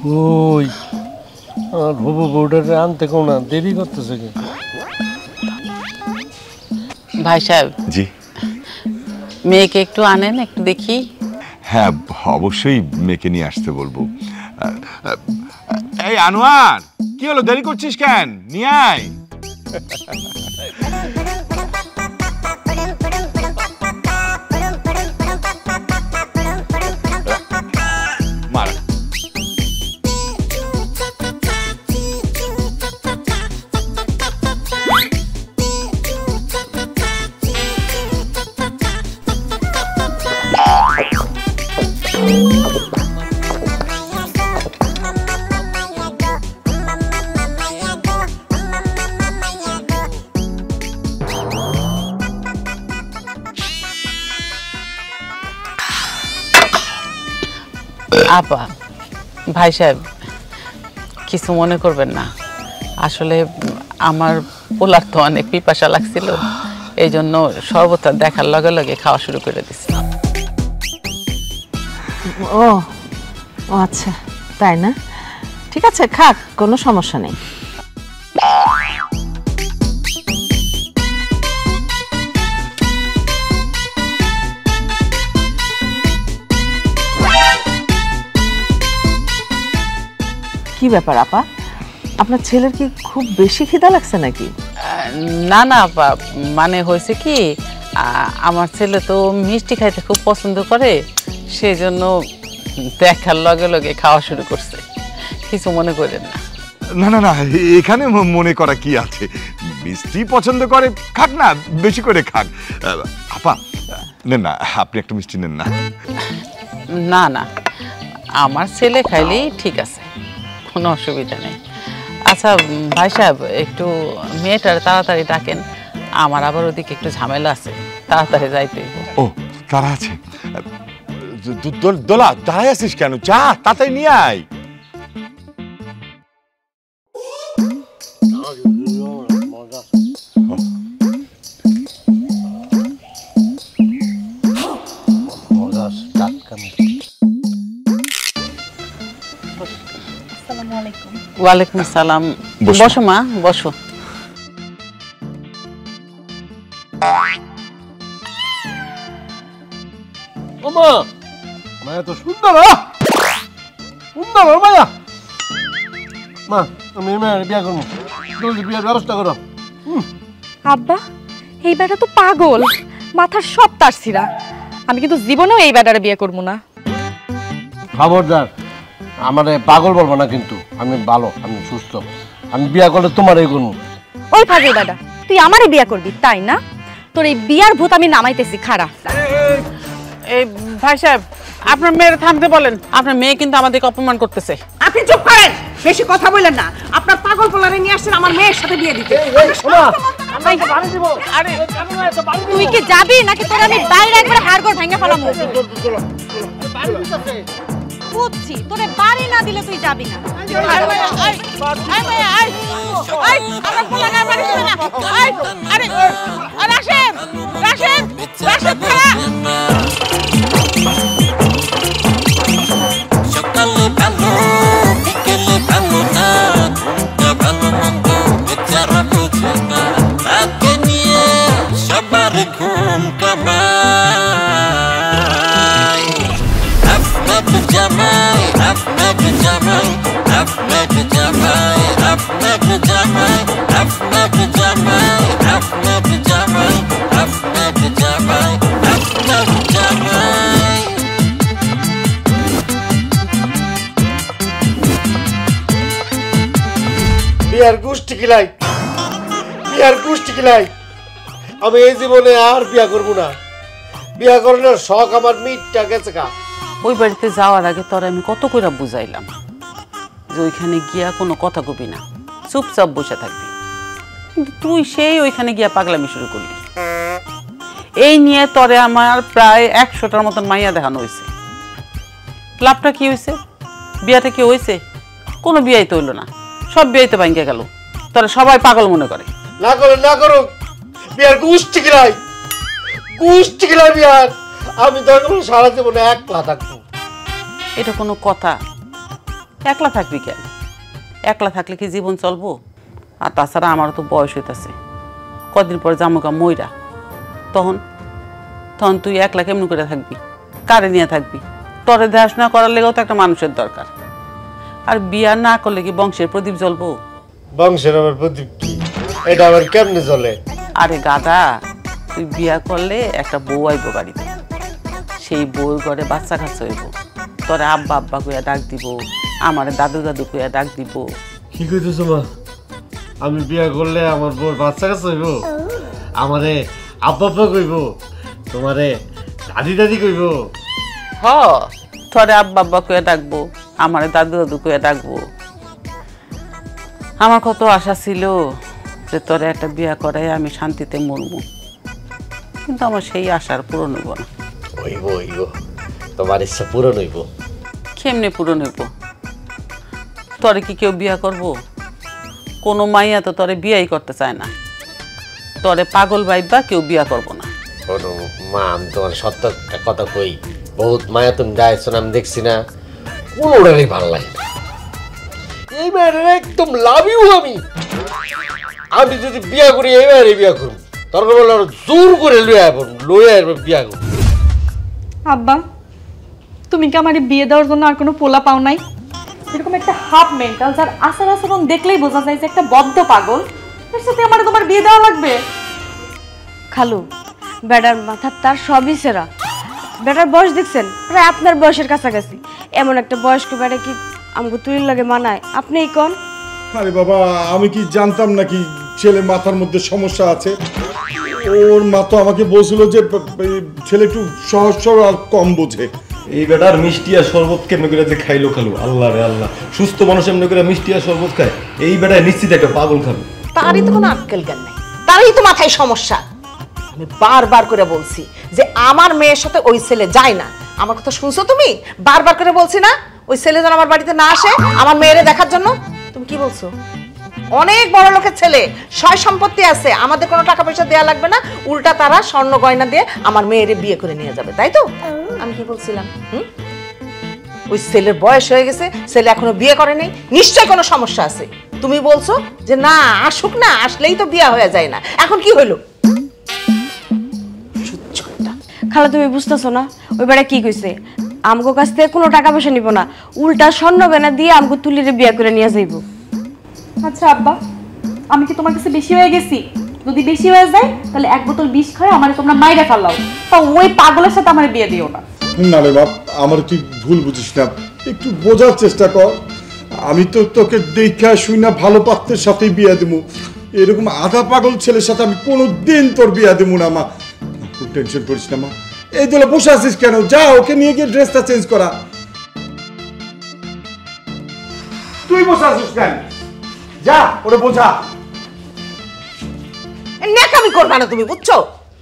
ওই আমার হবু বউটারে আনতে কোন না দেরি করতেছে কি? ভাই সাহেব, জি মেয়েকে একটু আনেন, একটু দেখি। হ্যাঁ, অবশ্যই মেয়েকে নিয়ে আসতে বলবো। এই আনোয়ার, কি হলো, দেরি করছিস কেন? নিয়ে আয়। মারা আপা, ভাই সাহেব কিছু মনে করবেন না, আসলে আমার পোলার তো অনেক পিপাসা লাগছিল, এই জন্য শরবতটা দেখার লগে লগে খাওয়া শুরু করে দিছি। ও ও আচ্ছা, তাই না? ঠিক আছে, খাক, কোনো সমস্যা নেই। কি ব্যাপার আপা, আপনার ছেলের কি খুব বেশি খিদা লাগছে নাকি? না না আপা, মানে হয়েছে কি, আমার ছেলে তো মিষ্টি খাইতে খুব পছন্দ করে, সেজন্য দেখার লগে লগে খাওয়া শুরু করছে, কিছু মনে করেন না। না না না, এখানে মনে করা কি আছে? মিষ্টি পছন্দ করে, খাক না, বেশি করে খাক। আপা নেন না, আপনি একটা মিষ্টি নেন না। না না, আমার ছেলে খাইলেই ঠিক আছে, কোনো অসুবিধা নেই। আচ্ছা ভাই সাহেব, একটু মেয়েটার তাড়াতাড়ি ডাকেন, আমার আবার ওদিকে একটু ঝামেলা আছে, তাড়াতাড়ি যাইতে। ও তারা আছে? দোলা, দাঁড়ায় আছিস কেন? যা তাড়াতাড়ি নিয়ে আয়। ওয়ালাইকুম আসসালাম। বসো মা, বসো। ওমা মায়া তো সুন্দর, সুন্দর মায়া। মা, আমি মেয়ের বিয়া করবো, জলদি বিয়ার ব্যবস্থা করো। আব্বা, এই বেটা তো পাগল, মাথার সব তার ছিঁড়া। আমি কিন্তু জীবনেও এই বেটারে বিয়ে করবো না। খবরদার, আমারে পাগল বলবো না কিন্তু, আমি ভালো, আমি সুস্থ, আমি বিয়া করলে তোমার এই করবো। ওই পাগল বেটা, তুই আমারই বিয়ে করবি তাই না? তোর এই বিয়ার ভূত আমি নামাইতেছি, খাড়া। এই ভাই সাহেব, আপনার মেয়ের থামতে বলেন, আপনার মেয়ে কিন্তু আমাদেরকে অপমান করতেছে। আপনি চুপ করেন, বেশি কথা বললেন না। আপনার পাগল পোলারে নিয়ে আসছেন আমার মেয়ের সাথে বিয়ে দিতে। তুই কি যাবি নাকি তোর আমি বাইরে একবারে হাড়গোড় ভেঙে ফেলাম? বুঝছি, তোরে বাড়ি না দিলে তুই যাবি না। সকালে ভালো, বিকেলে ভালো না, ভালো মন্দ বিচারা বুঝে না, তাকে নিয়ে সবার ঘুম কামাই। আপনার জামাই, আপনার জামাই, আপনার জামাই, আপনার জামাই, আপনার জামাই, আপনার জামাই, আপনার জামাই, আপনার জামাই। বিয়ার গোষ্ঠী কিলাই, বিয়ার গোষ্ঠী কিলাই। আমি এই জীবনে আর বিয়া করবো না, বিয়া করানোর শখ আমার মিটটা গেছে গা। ওই বাড়িতে যাওয়ার আগে তোর আমি কত করে বুঝাইলাম যে ওইখানে গিয়া কোনো কথা কবি না, চুপচাপ বসে থাকবি, কিন্তু তুই সেই ওইখানে গিয়া পাগলামি শুরু করলি। এই নিয়ে তরে আমার প্রায় 100টার মতন মাইয়া দেখানো হয়েছে। লাভটা কি হয়েছে? বিয়াটা কি হয়েছে? কোনো বিয়াই তো হইলো না, সব বিয়াই তো ভাঙ্গে গেল। তোরা সবাই পাগল মনে করে। না করো, না করো, বিয়ার গোষ্ঠী কিলাই, গোষ্ঠী কিলাই বিয়ার। আমি দরকার সারা জীবনে একলা থাকবো। এটা কোনো কথা? একলা থাকবি কেন? একলা থাকলে কি জীবন চলবো? আর তাছাড়া আমারও তো বয়স হইতেছে, কদিন পরে জামুকা মইরা, তখন তখন তুই একলা কেমন করে থাকবি? কারে নিয়ে থাকবি? তরে দেখাশোনা করার লেগেও তো একটা মানুষের দরকার। আর বিয়া না করলে কি বংশের প্রদীপ জ্বলবো? বংশের আবার প্রদীপ কি? এটা আবার কেমনে চলে? আরে গাধা, তুই বিয়া করলে একটা বউ আইব বাড়িতে, সেই বউর ঘরে বাচ্চা কাচ্চা হইব, তোরে আব্বা আব্বা কইয়া ডাক দিব, আমারে দাদু দাদু কইয়া ডাক দিব। কি কইতেছো মা? আমি বিয়া করলে আমার বউর বাচ্চা কাছে হইব, আমারে আব্বা আব্বা কইব, তোমারে দাদি দাদি কইব? হ, তোরে আব্বা আব্বা কইয়া ডাকবো, আমারে দাদু দাদু কইয়া ডাকবো। আমার কত আশা ছিল যে তোরে একটা বিয়া করাই আমি শান্তিতে মরবো, কিন্তু আমার সেই আশার পূরণ হইব না। হইব হইব, তোমার ইচ্ছা পূরণ হইব। কেমনে পূরণ হইব? তোরে কি কেউ বিয়া করব? কোনো মাইয়া তো তোরে বিয়াই করতে চায় না, তোরে পাগল ভাইবা কেউ বিয়া করব না। শোনো মা, আমি তোমার সত্য একটা কথা কই, বহুত মায়া তুমি যাইছো না, আমি দেখছি না, কোনোটারই ভালো লাগে না। এই মেয়ের একদম লাভ ইউ। আমি যদি বিয়া করি এই মেয়েরই বিয়া করব, দরকার বলে জোর করে লইয়া বিয়া করব। আব্বা, তুমি কি আমার বিয়ে দেওয়ার জন্য আর কোনো পোলা পাও নাই? এরকম একটা হাফ মেন্টাল, যার আচার আচরণ দেখলেই বোঝা যায় যে একটা বদ্ধ পাগল, এর সাথে আমার তোমার বিয়ে দেওয়া লাগবে? খালু, বেটার মাথার তার সবই সেরা। বেটার বয়স দেখছেন, প্রায় আপনার বয়সের কাছাকাছি। এমন একটা বয়স্ক বেটা কি আমাকে তুলির লাগে মানায়? আপনিই কোন? আরে বাবা, আমি কি জানতাম নাকি ছেলে মাথার মধ্যে সমস্যা আছে? ওর মা তো আমাকে বলছিল যে ছেলে একটু সহজ সরল আর কম বোঝে। এই বেটার মিষ্টি আর শরবত কেমনে করে যে খাইলো খালু, আল্লাহ রে আল্লাহ। সুস্থ মানুষ এমনি করে মিষ্টি আর শরবত খায়, এই বেটায় নিশ্চিত একটা পাগল খাবে। তারই তো কোনো আক্কেল জ্ঞান নাই, তারই তো মাথায় সমস্যা। আমি বারবার করে বলছি যে আমার মেয়ের সাথে ওই ছেলে যায় না। আমার কথা শুনছো তুমি? বারবার করে বলছি না ওই ছেলে যেন আমার বাড়িতে না আসে আমার মেয়েরে দেখার জন্য। তুমি কি বলছো? অনেক বড় লোকের ছেলে, সয় সম্পত্তি আছে, আমাদের কোনো টাকা পয়সা দেয়া লাগবে না, উল্টা তারা স্বর্ণ গয়না দিয়ে আমার মেয়েরে বিয়ে করে নিয়ে যাবে, তাই তো? আমি কি বলছিলাম? ওই ছেলের বয়স হয়ে গেছে, ছেলে এখনো বিয়ে করেনি, নিশ্চয় কোনো সমস্যা আছে। তুমি বলছো যে না আসুক না, আসলেই তো বিয়ে হয়ে যায় না, এখন কি হইলো? খালা, তুমি বুঝতেছো না ওই বেটা কি কইছে? আমগো কাছ থেকে কোনো টাকা পয়সা নিব না, উল্টা স্বর্ণ গয়না দিয়ে আমগো তুলিরে বিয়ে করে নিয়ে যাইব। আচ্ছা আব্বা, আমি কি তোমার কাছে বেশি হয়ে গেছি? যদি বেশি হয়ে যায় তাহলে এক বোতল বিষ খায় আমার তোমরা মাইরে ফেলাও, তা ওই পাগলের সাথে আমার বিয়ে দিও না। না রে বাপ, আমার তুই ভুল বুঝিস না, একটু বোঝার চেষ্টা কর। আমি তো তোকে দেখা শুই না ভালো পাত্রের সাথেই বিয়ে দেবো, এরকম আধা পাগল ছেলের সাথে আমি কোনোদিন তোর বিয়ে দেবো না মা। খুব টেনশন করিস না মা। এই তোলা বসে আছিস কেন? যা ওকে নিয়ে গিয়ে ড্রেসটা চেঞ্জ করা। তুই বসে আছিস কেন? যা ওরে বোঝা। নেকামি করবা না তুমি, বুঝছো?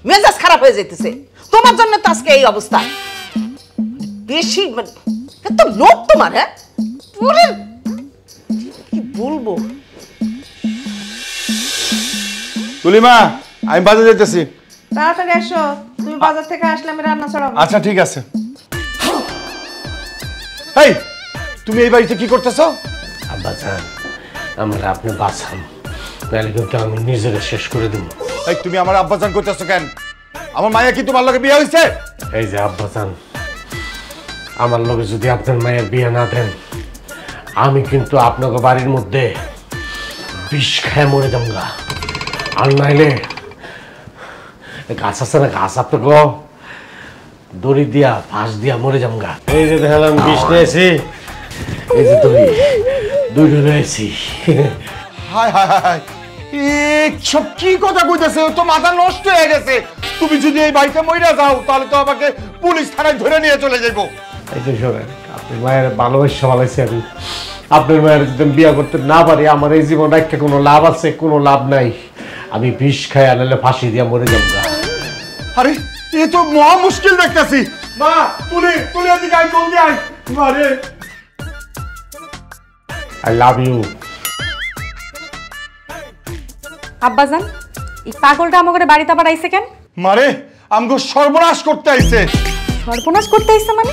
মেজাজ খারাপ হয়ে যেতেছে তোমার জন্য তো আজকে এই অবস্থা। বেশি এত লোক তোমার, হ্যাঁ কি বলবো। তুলিমা, আমি বাজারে যেতেছি। তাড়াতাড়ি এসো, তুমি বাজার থেকে আসলে আমি রান্না চড়াবো। আচ্ছা ঠিক আছে। এই তুমি এই বাড়িতে কি করতেছো? আব্বা জান, আমার আপনি বাঁচান, নাহলে কিন্তু আমি নিজেকে শেষ করে দেব। এই তুমি আমার আব্বাজান করতেছো কেন? আমার মায়া কি তোমার লগে বিয়ে হইছে? এই যে আব্বা জান, আমার লগে যদি আপনার মায়ের বিয়ে না দেন, আমি কিন্তু আপনাকে বাড়ির মধ্যে বিষ খায় মরে যামগা। আর নাইলে গাছ আছে না, গাছ আপনাকে দড়ি দিয়া ফাঁস দিয়া মরে যামগা। এই যে দেখলাম বিষ নিয়েছি, এই যে দড়ি রয়েছি। হায় হায় হায়, সব কি কথা কইতেছে? তো মাথা নষ্ট হয়ে গেছে। তুমি যদি এই বাড়িতে মইরা যাও তাহলে তো আমাকে পুলিশ থানায় ধরে নিয়ে চলে যাইবো। এই যে শোনেন, আপনার মায়ের ভালোবাসা ভালাইছি আমি। আপনার মায়ের যদি বিয়ে করতে না পারি, আমার এই জীবন একটা কোনো লাভ আছে? কোনো লাভ নাই। আমি বিষ খাই, আনালে ফাঁসি দিয়া মরে যাবো। আরে এ তো মহা মুশকিল দেখতেছি। মা, তুলি তুলি এদিকে আই, জলদি আই। মারে, আই লাভ ইউ। আব্বাজান, এই পাগলটা আমাকে বাড়িতে আবার আইছে কেন? মারে আমগো সর্বনাশ করতে আইছে। সর্বনাশ করতে আইছে মানে?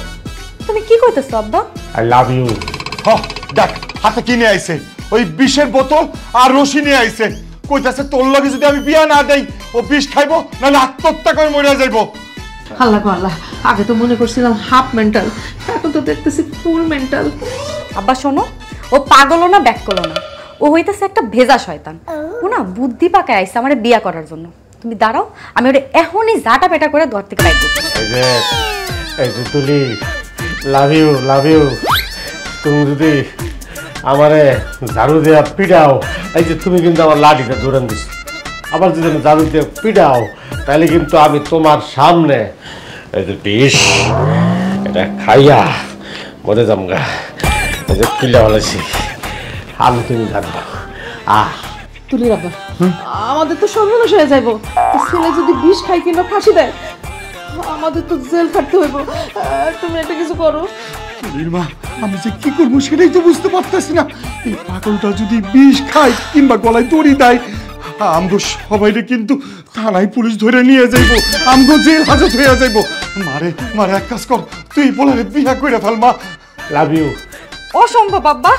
তুমি কি কইতেছো আব্বা? I love you. হ দেখ হাতে কি নিয়ে আইছে, ওই বিষের বোতল আর রশি নিয়ে আইছে। কইতাছে তোর লগে যদি আমি বিয়া না দেই ও বিষ খাইবো, নাহলে আত্মহত্যা করে মরে যাইবো। আল্লাহ গো আল্লাহ, আগে তো মনে করছিলাম হাফ মেন্টাল, এখন তো দেখতেছি ফুল মেন্টাল। আব্বা শোনো, ও পাগলও না ব্যাককলও না, ও হইতেছে একটা ভেজা শয়তান। ও না বুদ্ধি পাকায় আইছে আমার বিয়া করার জন্য। তুমি দাঁড়াও, আমি ওরে এখনই জাটা পেটা করে ঘর থেকে বাইর করব। এই যে তুলি, লাভ ইউ। তুমি যদি আমারে ঝাড়ু দেওয়া পিটাও, এই যে তুমি কিন্তু আমার লাঠিটা দৌড়ান দিস, আবার যদি আমি ঝাড়ু দিয়ে পিটাও তাহলে কিন্তু আমি তোমার সামনে এই যে বিষ এটা খাইয়া মরে যামগা। এই যে পিলা বলেছি আমি, তুমি জানবো। তুলি রাখবা, আমাদের তো সর্বনাশ হয়ে যাইব। ছেলে যদি বিষ খাই কিংবা ফাঁসি দেয়, আমাদের তো জেল খাটতে হইব। তুমি একটা কিছু করো। তুলির মা, আমি যে কি করবো সেটাই তো বুঝতে পারতেছি না। এই পাগলটা যদি বিষ খায় কিংবা গলায় দড়ি দেয়, আমগো সবাইরে কিন্তু থানায় পুলিশ ধরে নিয়ে যাইবো, আমগো জেল হাজত হয়ে যাইবো। মারে এক কাজ কর, তুই বলারে বিয়া করে ফেল মা। Love you. অসম্ভব আব্বা,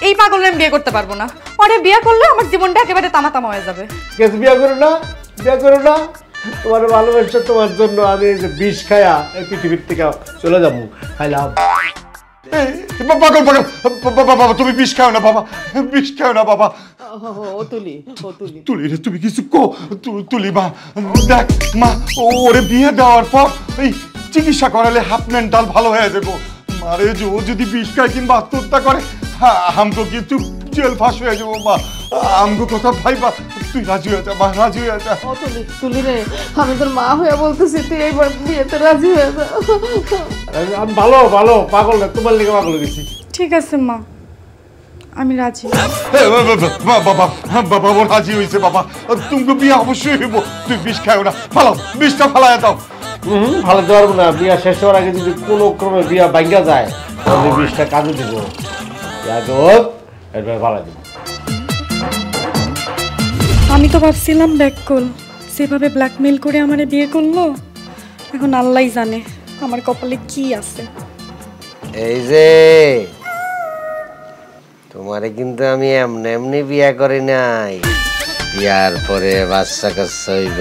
এই পাগলের আমি বিয়ে করতে পারবো না। ওরে বিয়ে করলে আমার জীবনটা একেবারে তামা তামা হয়ে যাবে। বিয়া করো না, তোমার ভালোবাসা তোমার জন্য আমি এই যে বিষ খায়া এই পৃথিবীর থেকে চলে যাবো। খাইলাম বাবা, তুমি বিষ খাও না বাবা, বিষ খাও না বাবা। তুলি রে, তুমি কিছু কো। তুলি মা, দেখ মা, ওরে বিয়ে দেওয়ার পর এই চিকিৎসা করালে হাফ মেন্টাল ভালো হয়ে যাবো। মারে ও যদি বিষ খায় কিংবা আত্মহত্যা করে, আমগো কিন্তু জেল ফাঁস হয়ে যাবো মা। আমগো কথা ভাইবা, তুই রাজি হয়ে যা মা, রাজি হয়ে যা। তুলি রে, আমি তোর মা হয়ে বলতেছি, তুই এইবার বিয়েতে রাজি হয়ে যা। আমি ভালো পাগল না, তোমার লেগে পাগল গেছি। ঠিক আছে মা, আমি রাজি। বাবা ও রাজি হয়েছে বাবা, তুমি বিয়ে অবশ্যই হইব। তুই বিষ খাও না, ভালো বিষটা ফালাইয়া দাও। ভালো পারবো না, বিয়া শেষ হওয়ার আগে যদি কোনো ক্রমে বিয়া ভাঙ্গা যায় তাহলে বিষটা কাজে দিব, এরপরে ভালো দিব। আমি তো ভাবছিলাম ব্যাককল সেভাবে ব্ল্যাকমেল করে আমারে বিয়ে করলো, এখন আল্লাহই জানে আমার কপালে কি আছে। এই যে তোমারে কিন্তু আমি এমনি বিয়া করি নাই, বিয়ার পরে বাচ্চা কাচ্চা হইব,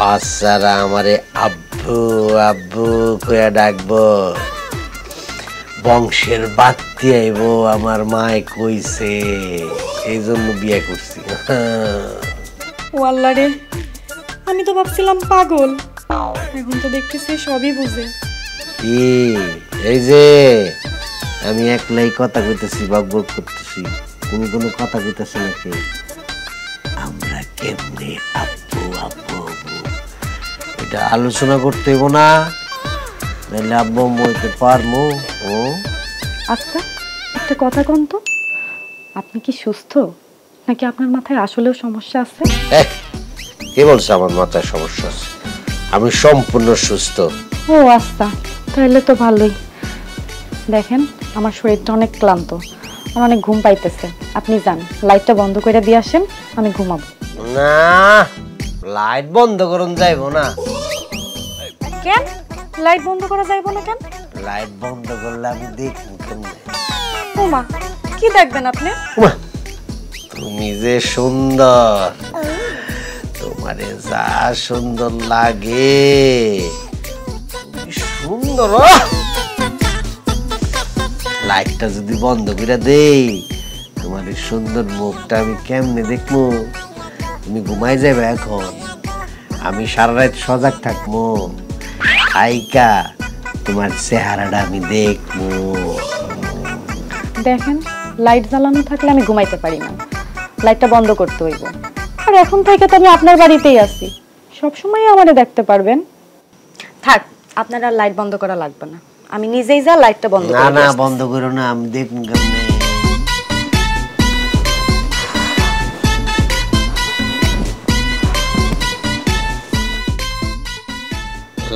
বাচ্চারা আমারে আব্বু আব্বু কইয়া ডাকবো, বংশের বাড়তি আইব, আমার মায় কইছে, এই জন্য বিয়ে করছি। ও আল্লাহ রে, আমি তো ভাবছিলাম পাগল, এখন তো দেখতেছি সবই বুঝে। কি এই যে আমি একলাই কথা কইতেছি, বকবক করতেছি, তুমি কোনো কথা কইতেছ নাকি? আমরা কেমনে আব্বু আব্বু আব্বু এটা আলোচনা করতে হইব না, নাহলে আব্বু বলতে পারবো। ও আচ্ছা, একটা কথা কোন তো, আপনি কি সুস্থ নাকি আপনার মাথায় আসলেও সমস্যা আছে? কে বলছে আমার মাথায় সমস্যা আছে? আমি সম্পূর্ণ সুস্থ। ও আচ্ছা, তাহলে তো ভালোই। দেখেন আমার শরীরটা অনেক ক্লান্ত, আমার অনেক ঘুম পাইতেছে, আপনি যান লাইটটা বন্ধ করে দিয়ে আসেন, আমি ঘুমাবো। না, লাইট বন্ধ করুন যাইব না। কেন লাইট বন্ধ করা যাইবো না কেন? লাইট বন্ধ করলে আমি দেখবো কেমনে। ও মা, কি দেখবেন আপনি? তুমি যে সুন্দর, তোমারে যা সুন্দর লাগে, সুন্দর। লাইটটা যদি বন্ধ করে দেই, তোমার এই সুন্দর মুখটা আমি কেমনে দেখবো? তুমি ঘুমাই যাবে এখন, আমি সারা রাত সজাগ থাকবো, আইকা তোমার চেহারাটা আমি দেখবো। দেখেন লাইট জ্বালানো থাকলে আমি ঘুমাইতে পারি না, লাইটটা বন্ধ করতে হইব। আর এখন থেকে তো আমি আপনার বাড়িতেই আছি, সবসময় আমারে দেখতে পারবেন। থাক, আপনার আর লাইট বন্ধ করা লাগবে না, আমি নিজেই যা লাইটটা বন্ধ করে। না বন্ধ করো না, আমি দেখুন কেমনে।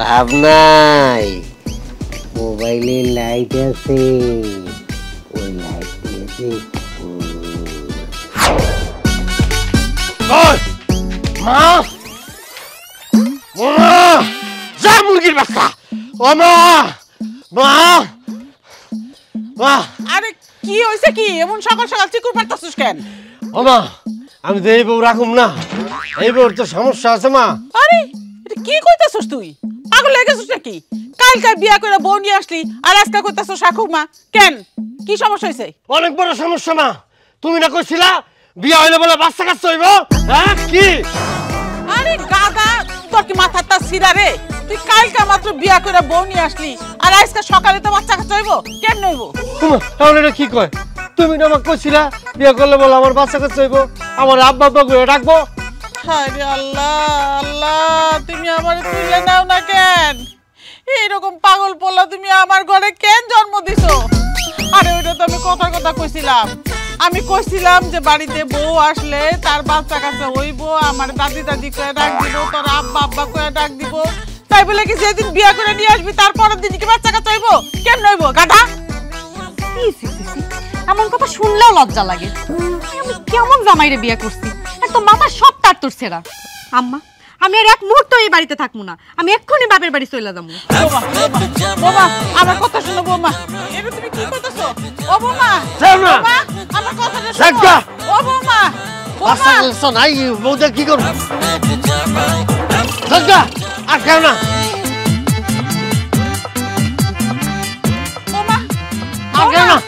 লাভ নাই, মোবাইলে লাইট আছে, ওই লাইট দিয়ে মা, যা মুরগির বাচ্চা, ও মা, মা, মা, আরে কি হইছে কি এমন সকাল সকাল চিকুর পারতাছিস কেন? ও মা, আমি তো এই বউ রাখুম না, এই বউর তো সমস্যা আছে মা। আরে এটা কি কইতাছস তুই? পাগল হয়ে গেছিস নাকি? কালকে বিয়া করে বউ নিয়ে আসলি আর আজকে কইতাছস রাখুক মা কেন? কি সমস্যা হইছে? অনেক বড় সমস্যা মা। তুমি না কইছিলা বিয়া হইলে বলে বাচ্চা কাচ্চা হইব? হ্যাঁ কি? আরে গাদা, তোর কি মাথাটা ছিড়া রে? তুই কালকে মাত্র বিয়া করে বউ নিয়ে আসলি আর আজকে সকালে তো বাচ্চা কাচ্চা হইব? কেন হইব? তাহলে এটা কি কয়? তুমি না আমাকে কইছিলা বিয়া করলে বলে আমার বাচ্চা কাচ্চা হইব, আমার আব্বা আব্বা করে ডাকবো। আরে আল্লাহ আল্লাহ, তুমি আমারে তুলে নাও না কেন? এইরকম পাগল পোলা তুমি আমার ঘরে কেন জন্ম দিছো? আরে ওইটা তো আমি কথার কথা কইছিলাম। আমি কইছিলাম যে বাড়িতে বউ আসলে তার বাচ্চা কাচ্চা হইব, আমার দাদি দাদি কয়ে ডাক দিব, তোর আব্বা আব্বা কয়ে ডাক দিব। তাই বলে কি যেদিন বিয়া করে নিয়ে আসবি তারপরের দিন কি বাচ্চা কাচ্চা হইব? কেমন হইব গাধা? এমন কথা শুনলেও লজ্জা লাগে। আমি কেমন জামাইরে বিয়ে করছি, একদম মাথা সব তার তোর ছেঁড়া। আম্মা, আমি আর এক মুহূর্ত এই বাড়িতে থাকবো না, আমি এক্ষুনি বাপের বাড়ি চলে যাবো। বৌমা আমার কথা শোনো বৌমা। এটা তুমি কি করতেছো? ও বৌমা, বৌমা আমার কথাটা শোনো। ও বৌমা, বাচ্চা কাচ্চা নাই, বউটা কি করব? জাগা আর কেন না? বৌমা আর কেন না?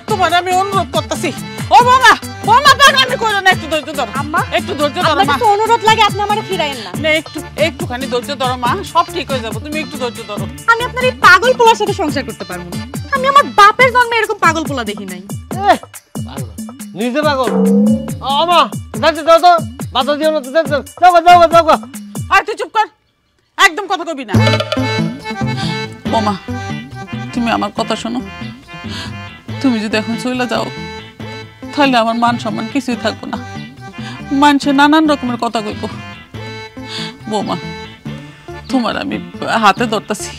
তোমার আমি অনুরোধ করতেছি। ও বৌমা, বৌমা পাগলামি করো না, একটু ধৈর্য ধরো। আম্মা একটু ধৈর্য ধরো মা। তো অনুরোধ লাগে আপনি আমারে ফিরাইয়েন না। না একটুখানি ধৈর্য ধরো মা, সব ঠিক হয়ে যাবে। তুমি একটু ধৈর্য ধরো। আমি আপনার এই পাগল পোলার সাথে সংসার করতে পারবো না। আমি আমার বাপের জন্মে এরকম পাগল পোলা দেখি নাই। নিজে পাগল। আমা যাচ্ছে, দাও তো, বাধা দিও না তো। যাও। আর তুই চুপ কর, একদম কথা কবি না। বৌমা তুমি আমার কথা শোনো। তুমি যদি এখন চলে যাও তাহলে আমার মান সম্মান কিছুই থাকবো না। মানুষে নানান রকমের কথা কইব। বৌমা তোমার আমি হাতে ধরতেছি,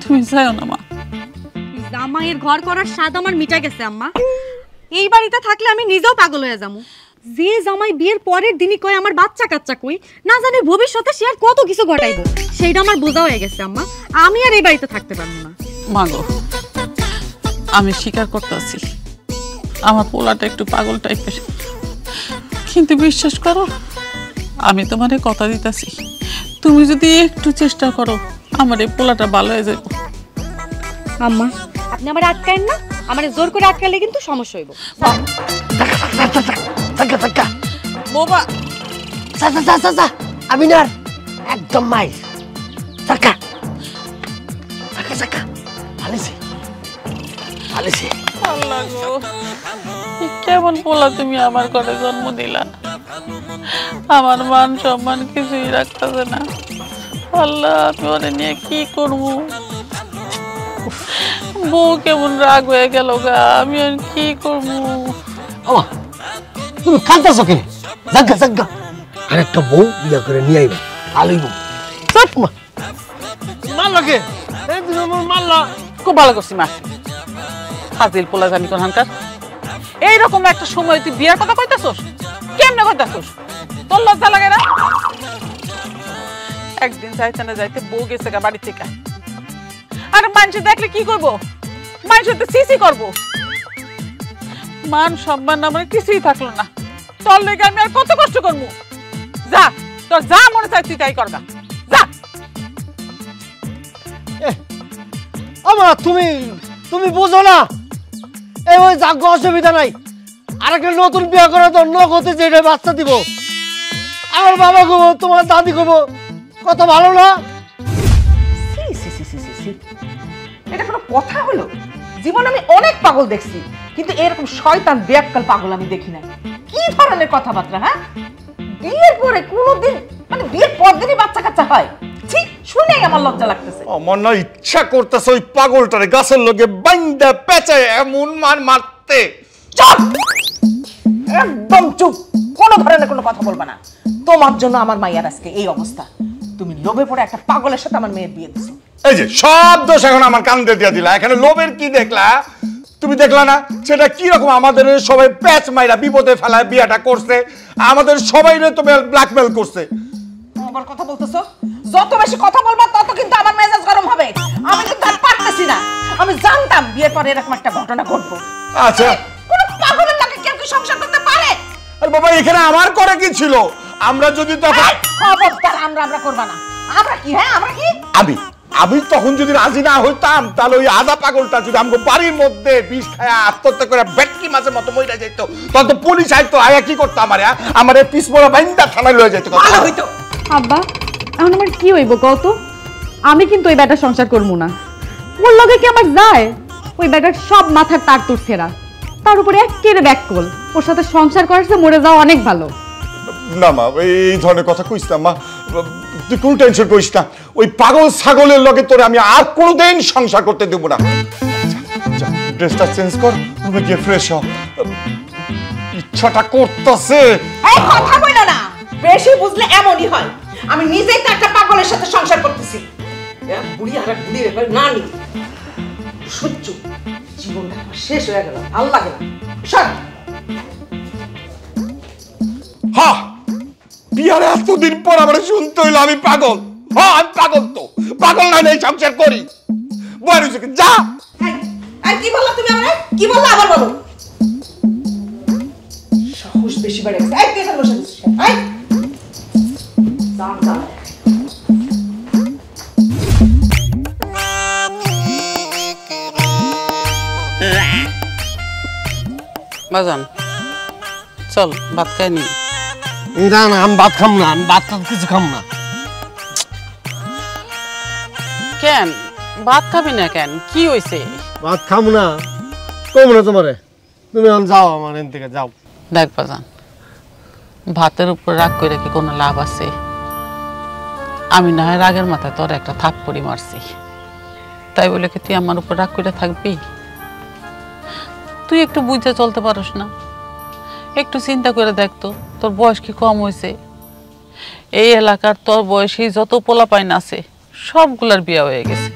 তুমি যাও না মা। জামাইয়ের ঘর করার স্বাদ আমার মিটা গেছে আম্মা। এই বাড়িতে থাকলে আমি নিজেও পাগল হয়ে যাবো। যে জামাই বিয়ের পরের দিনই কয় আমার বাচ্চা কাচ্চা কই, না জানে ভবিষ্যতে সে আর কত কিছু ঘটাইব, সেইটা আমার বোঝা হয়ে গেছে আম্মা। আমি আর এই বাড়িতে থাকতে পারবো না। মা গো, আমি স্বীকার করতেছি আমার পোলাটা একটু পাগল টাইপের, কিন্তু বিশ্বাস করো আমি তোমারে কথা দিতেছি, তুমি যদি একটু চেষ্টা করো আমার এই পোলাটা ভালো হয়ে যাবে। আম্মা আপনি আমার আটকায়েন না, আমার জোর করে আটকালে কিন্তু সমস্যা হইব। বাবা যা আমি না একদম মাই টাকা ফালিছি। আল্লাহ গো, কেমন পোলা তুমি আমার ঘরে জন্ম দিলা, আমার মান সম্মান কিছুই রাখতেছে না। আল্লাহ আমি ওরে নিয়ে কি করবো? বউ কেমন রাগ হয়ে গেল গা, আমি আর কি করবো? তুমি কাঁদতেছ কেন? জাগা আরেকটা বউ বিয়া করে নিয়ে আইবা, ভালোই বউ। মারলা কে? মারলা খুব ভালো করছি মা। ফাজিল পোলা জানি কোনখানকার। এইরকম একটা সময় তুই বিয়ের কথা কইতাছস? কেমনে কইতাছস? তোর লজ্জা লাগে না? একদিন যাইতে না যাইতে বউ গেছে গা বাড়ি থেকে। আর মানুষ দেখলে কি করবো? মানুষ তো সিসি করবো। মান সম্মান আমার কিছুই থাকলো না। তোর লেগে আমি আর কত কষ্ট করবো? যা, তোর যা মনে চাই তুই তাই করবা। যা। আমার তুমি বুঝো না, এই ওই যাগ্য অসুবিধা নাই। আরেকটা নতুন বিয়ে করা তো নগদে যেটা বাচ্চা দিব। আমার বাবা গো, তোমার দাদি গো, কত ভালো না? এটা কোনো কথা হলো? জীবন আমি অনেক পাগল দেখছি, কিন্তু এরকম শয়তান বেয়াক্কাল পাগল আমি দেখি নাই। কি ধরনের কথাবার্তা? হ্যাঁ, বিয়ের পরে কোনোদিন, মানে বিয়ের পর দিনই বাচ্চা কাচ্চা হয়? ঠিক শুনেই আমার লজ্জা লাগতেছে। আমার না ইচ্ছা করতেছে ওই পাগলটারে গাছের লগে বাইন্দা পেঁচায় এমন মারতে। চুপ, একদম চুপ, কোনো ধরনের কোনো কথা বলবা না। তোমার জন্য আমার মাইয়ার আজকে এই অবস্থা। তুমি লোভে পড়ে একটা পাগলের সাথে আমার মেয়ের বিয়ে দিছো। এই যে সব দোষ এখন আমার কান্দে দিয়া দিলা। এখানে লোভের কি দেখলা? তুমি দেখলা না সেটা কি রকম? আমাদের সবাই প্যাচ মাইরা বিপদে ফেলায় বিয়েটা করছে, আমাদের সবাই তো ব্ল্যাকমেল করছে। আবার কথা বলতেছো? যত বেশি কথা বলবা তত কিন্তু আমার মেজাজ গরম হবে। আমি কিন্তু আর পারতেছি না। আমি জানতাম বিয়ের পরে এরকম একটা ঘটনা ঘটবে। আচ্ছা কোন পাগলের লাগে কেউ কি সংসার করতে পারে? আরে বাবা এখানে আমার করে কি ছিল? আমরা যদি তখন খবরদার আমরা করবা না। আমরা কি? হ্যাঁ আমরা কি? আমি তখন যদি রাজি না হইতাম তাহলে ওই আধা পাগলটা যদি আমাকে বাড়ির মধ্যে বিষ খায় আত্মহত্যা করে বেটকি মাছের মতো মইরা যাইত, তখন তো পুলিশ আইতো, আয়া কি করতো আমার পিছপোড়া বাইন্দা থানায় লয়ে যাইতো। ভালো হইতো। আব্বা এখন আমার কি হইব কত? আমি কিন্তু ওই বেটার সংসার করবো না। ওর লগে কি আমার যায়? ওই বেটার সব মাথার তার তুর ছেঁড়া, তার উপরে একেবারে ব্যাককল। ওর সাথে সংসার করার মরে যাওয়া অনেক ভালো। না মা এই ধরনের কথা কইস না মা, তুই কোনো টেনশন করিস না। ওই পাগল ছাগলের লগে তোরে আমি আর কোনোদিন সংসার করতে দেবো না। যা ড্রেসটা চেঞ্জ কর, রুমে গিয়ে ফ্রেশ হ। ইচ্ছাটা করতেছে। এই কথা বইলো না, বেশি বুঝলে এমনই হয়। আমি নিজেই তো একটা পাগলের সাথে সংসার করতেছি। বুড়ি আর বুড়ি এবার না নি সহ্য, জীবনটা শেষ হয়ে গেল, ভালো লাগে না। সর। হ্যাঁ বিয়ার এতদিন পর আমার শুনতে হইলো আমি পাগল। হ্যাঁ আমি পাগল, তো পাগল না এই সংসার করি। যা কি বললা তুমি? আমার কি বললা? আবার বলো। সাহস বেশি বেড়ে গেছে। এই কেন বসে আছিস? এই দাম দাম। বাজান চল ভাত খাই নি। না না আমি ভাত খাম না, আমি ভাত কিছু খাম না। কেন ভাত খাবি না কেন? কি হয়েছে? ভাত খাম না কম না তোমারে, তুমি এখন যাও আমার এখান থেকে যাও। দেখ বাজান, ভাতের উপর রাগ করে কি কোনো লাভ আছে? আমি না হয় রাগের মাথায় তোর একটা থাপ্পড়ি মারছি, তাই বলে কি তুই আমার উপর রাগ করে থাকবি? তুই একটু বুঝে চলতে পারস না? একটু চিন্তা করে দেখতো, তোর বয়স কি কম হয়েছে? এই এলাকার তোর বয়সী যত পোলাপাইন আছে সবগুলার বিয়ে হয়ে গেছে,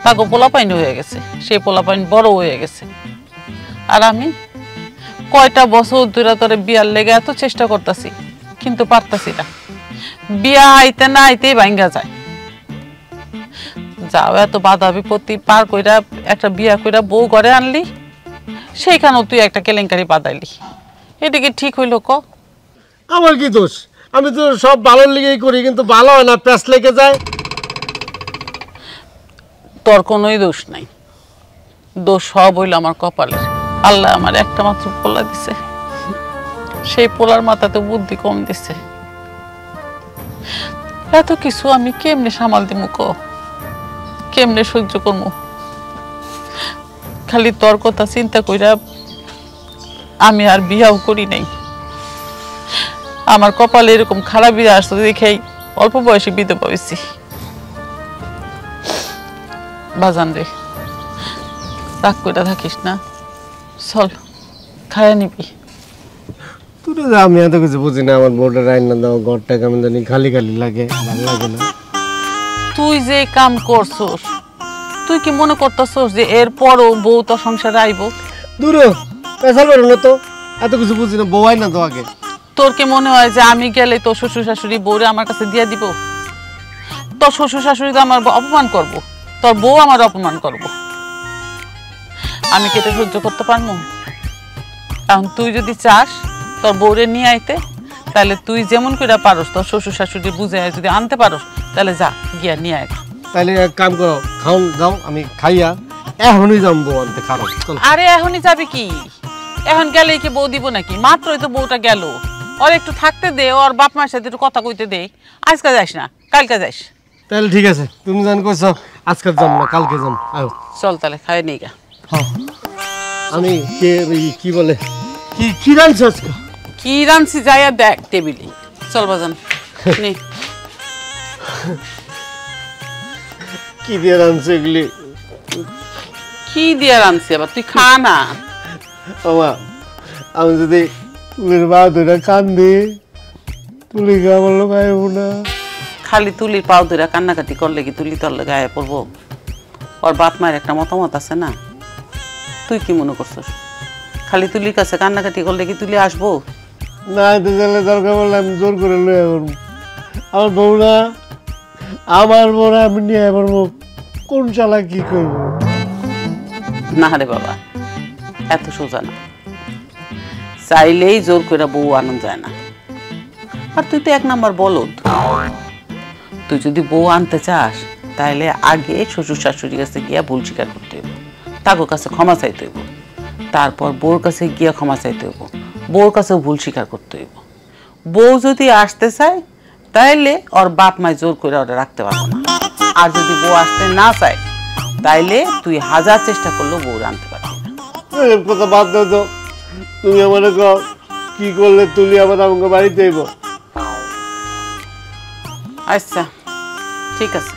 তাকে পোলাপাইন হয়ে গেছে, সেই পোলাপাইন বড় হয়ে গেছে। আর আমি কয়টা বছর ধরে তোরে বিয়ার লেগে এত চেষ্টা করতেছি, কিন্তু পারতাছি না। বিয়া আইতে না আইতেই ভাঙ্গা যায়। যাও এত বাধা বিপত্তি পার কইরা একটা বিয়া কইরা বউ ঘরে আনলি, সেইখানেও তুই একটা কেলেঙ্কারি বাঁধাইলি। এটা কি ঠিক হইল ক? আমার কি দোষ? আমি তো সব ভালোর লিগেই করি, কিন্তু ভালো হয় না, প্যাঁচ লেগে যায়। তোর কোনোই দোষ নাই, দোষ সব হইল আমার কপালের। আল্লাহ আমার একটা মাত্র পোলা দিছে, সেই পোলার মাথাতে বুদ্ধি কম দিছে। এত কিছু আমি কেমনে সামাল দিমু ক? কেমনে সহ্য করবো? খালি তোর কথা চিন্তা কইরা আমি আর বিয়াও করি নাই। আমার কপালে এরকম খারাপ বিয়ে আসতো দেখেই অল্প বয়সে বিধবা হইছি। বাজান রে, রাগ কইরা থাকিস না, চল খায়া নিবি। তুই আমি এত কিছু বুঝি না, আমার বউটা রান্না দাও, ঘরটা কেমন জানি খালি খালি লাগে, ভালো লাগে না। তুই যে কাম করছস, তুই কি মনে করতেছস যে এরপরও বউ তো সংসারে আইব? দূর পেশাল বেরো না তো, এত কিছু বুঝি না, বউ আয় না তো আগে। তোর কি মনে হয় যে আমি গেলে তোর শ্বশুর শাশুড়ি বউরে আমার কাছে দিয়ে দিব? তোর শ্বশুর শাশুড়ি তো আমার অপমান করব, তোর বউ আমার অপমান করব। আমি কি এটা সহ্য করতে পারবো? এখন তুই যদি চাস তোর বউরে নিয়ে আইতে, তাহলে তুই যেমন করে পারস তোর শ্বশুর শাশুড়ি বুঝে যদি আনতে পারস, তাহলে যা গিয়া নিয়ে আয়। তাহলে এক কাম করো, খাও যাও, আমি খাইয়া এখনই যাম বউ আনতে। খাও। আরে এখনই যাবি কি? এখন গেলেই কি বউ দিব নাকি? মাত্রই তো বউটা গেল, ওর একটু থাকতে দে, ওর বাপ মায়ের সাথে একটু কথা কইতে দে। আজকে যাস না, কালকে যাস। তাহলে ঠিক আছে, তুমি জান কইছো আজকে যাম না, কালকে যাম। আয় চল তাহলে খাই নেই গা। আমি কি বলে কি রাঁধছ আজকে? কি রাঁধছি যাইয়া দেখ টেবিলে। চল বাজান নে। কি দিয়ে রাঁধছ এগুলি? কি দিয়ে রাঁধছি আবার? তুই খা না। বাবা আমি যদি তুলির বা ধরে কান্দি, তুলি আমার লোক আইব না। খালি তুলির পাও ধরে কান্নাকাটি করলে কি তুলি তোর গায়ে পড়বো? ওর বাপ মায়ের একটা মতামত আছে না? তুই কি মনে করছিস খালি তুলির কাছে কান্নাকাটি করলে কি তুলি আসবো? না তো গেলে দরকার বললে আমি জোর করে লয়ে করবো। আমার বউ না আমার মনে আমি নিয়ে এবার কোন চালা কি করব? না রে বাবা, এত সোজা না। চাইলেই জোর করে বউ আনন্দ যায় না। আর তুই তো 1 নাম্বার বলদ। তুই যদি বউ আনতে চাস তাহলে আগে শ্বশুর শাশুড়ির কাছে গিয়া ভুল স্বীকার করতে হইব, তার কাছে ক্ষমা চাইতে হইব, তারপর বউর কাছে গিয়া ক্ষমা চাইতে হইব, বউর কাছেও ভুল স্বীকার করতে হইব। বউ যদি আসতে চায় তাইলে ওর বাপ মায় জোর করে ওরা রাখতে পারবো না। আর যদি বউ আসতে না চায় তাইলে তুই 1000 চেষ্টা করলেও বউ আনতে পারবি না। এসব কথা বাদ দাও তো। তুমি আমার কি করলে তুলি আবার আমাকে বাড়িতে আইব? আচ্ছা ঠিক আছে,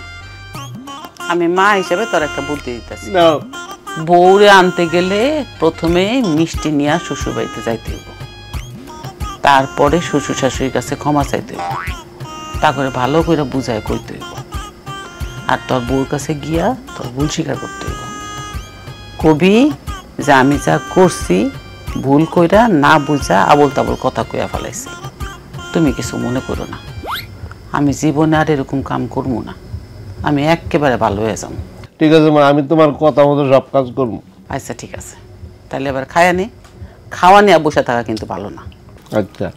আমি মা হিসেবে তোর একটা বুদ্ধি দিতেছি। বউরে আনতে গেলে প্রথমে মিষ্টি নিয়ে শ্বশুর বাড়িতে যাইতে হইব, তারপরে শ্বশুর শাশুড়ির কাছে ক্ষমা চাইতে হইব, তারপরে ভালো করে বুঝায় কইতে হইব। আর তোর বউর কাছে গিয়া তোর ভুল স্বীকার করতে হইব। কবি যে আমি যা করছি ভুল কইরা না বুঝা আবল তাবল কথা কইয়া ফেলাইছি, তুমি কিছু মনে করো না। আমি জীবনে আর এরকম কাম করবো না, আমি একেবারে ভালো হয়ে যাবো। ঠিক আছে মা, আমি তোমার কথা মতো সব কাজ করবো। আচ্ছা ঠিক আছে, তাহলে এবার খায়া নে। খাওয়া নিয়ে বসে থাকা কিন্তু ভালো না। আচ্ছা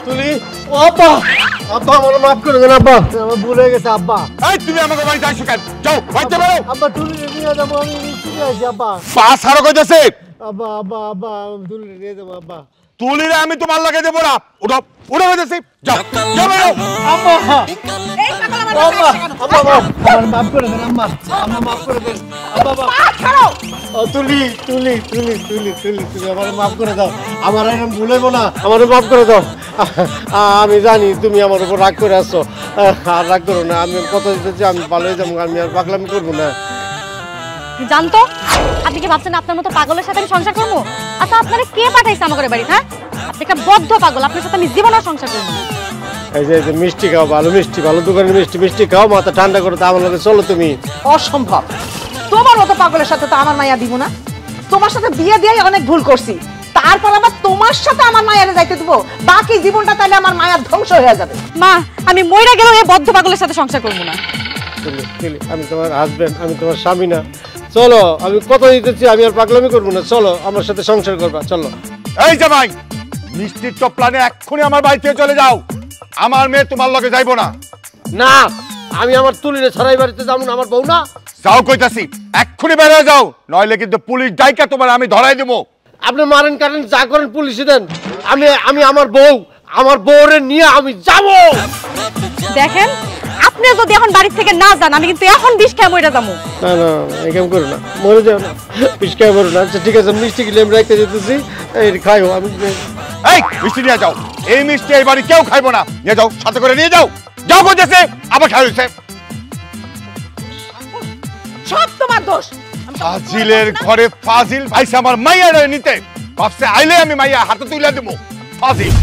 তুলি, ও আব্বা, আব্বা আমার মাফ করে দেন আব্বা, আমার ভুল হয়ে গেছে আব্বা। এই তুমি আমাকে বাড়িতে আসো কেন? যাও বাড়িতে বেরো। আব্বা তুলি নিয়ে যাবো, আমি নিশ্চিত আছি আব্বা। পা ছাড়ো কইতেছে। আব্বা আব্বা আব্বা তুলি নিয়ে যাবো আব্বা। তুলিরে আমি তোমার লাগে দেবো না। ওঠো ওঠো কইতেছি। যাও যাও বেরো। আব্বা এই পাগল আমার আব্বা আব্বা আমার মাফ করে দেন আম্মা, আম্মা মাফ করে দেন আব্বা। পা ছাড়ো। ও তুলি তুলি তুলি তুলি তুলি তুমি আমার মাফ করে দাও, আমার এরকম ভুল হইব না, আমার মাফ করে দাও। আমি জানি তুমি আমার উপর রাগ করে আসছো, আর রাগ করো না। আমি কথা দিতেছি আমি ভালো হয়ে যাবো, আমি আর পাগলামি করবো না। জানতো আপনি কি ভাবছেন আপনার মতো পাগলের সাথে আমি সংসার করবো? আচ্ছা আপনারা কে পাঠাইছে আমাকে বাড়ি? হ্যাঁ, আপনি একটা বদ্ধ পাগল, আপনার সাথে আমি জীবনে সংসার করবো না। এই যে মিষ্টি খাও, ভালো মিষ্টি, ভালো দোকানের মিষ্টি, মিষ্টি খাও, মাথা ঠান্ডা করো। তা আমার লগে চলো তুমি। অসম্ভব, তোমার মতো পাগলের সাথে তো আমার মায়া দিব না। তোমার সাথে বিয়ে দিয়ে অনেক ভুল করছি, তারপর আবার তোমার সাথে আমার মায়ারে যাইতে দেবো? বাকি জীবনটা তাহলে আমার মায়ার ধ্বংস হয়ে যাবে। মা, আমি মইরা গেলেও এই বদ্ধ পাগলের সাথে সংসার করবো না। আমি তোমার হাজবেন্ড, আমি তোমার স্বামী না। চলো, আমি কথা দিতেছি আমি আর পাগলামি করবো না। চলো আমার সাথে সংসার করবা, চলো। এই জামাই, মিষ্টির টপলানে এক্ষুনি আমার বাড়ি থেকে চলে যাও। আমার মেয়ে তোমার লগে যাইবো না। না, আমি আমার তুলিরে ছাড়াই বাড়িতে যাবো না, আমার বউ না। যাও কইতাছি, এক্ষুনি বের হয়ে যাও, নইলে কিন্তু পুলিশ ডাইকা তোমার আমি ধরাই দেবো। আপনি মারেন কাটেন যা করেন পুলিশে দেন, আমি আমার বউরে নিয়ে আমি যাবো। দেখেন, আপনি যদি এখন বাড়ি থেকে না যান আমি কিন্তু এখন বিষ খেয়ে মরে যাবো। না না, এরকম করো না, মরে যাও না, পিসকা করো না। আচ্ছা ঠিক আছে, মিষ্টি কিনে আমি রাখতে যেতেছি, এই খাইও। আমি এই মিষ্টি নিয়ে যাও, এই মিষ্টি এই বাড়ি কেউ খাইবো না। নিয়ে যাও, সাথে করে নিয়ে যাও। যাও কইতেছে, আবার খাই হইছে। সব তোমার দোষ। ফাজিলের ঘরে ফাজিল ভাইছে আমার মাইয়া নিতে ভাবছে, আইলে আমি মাইয়া হাতে তুলে দেবো। ফাজিল।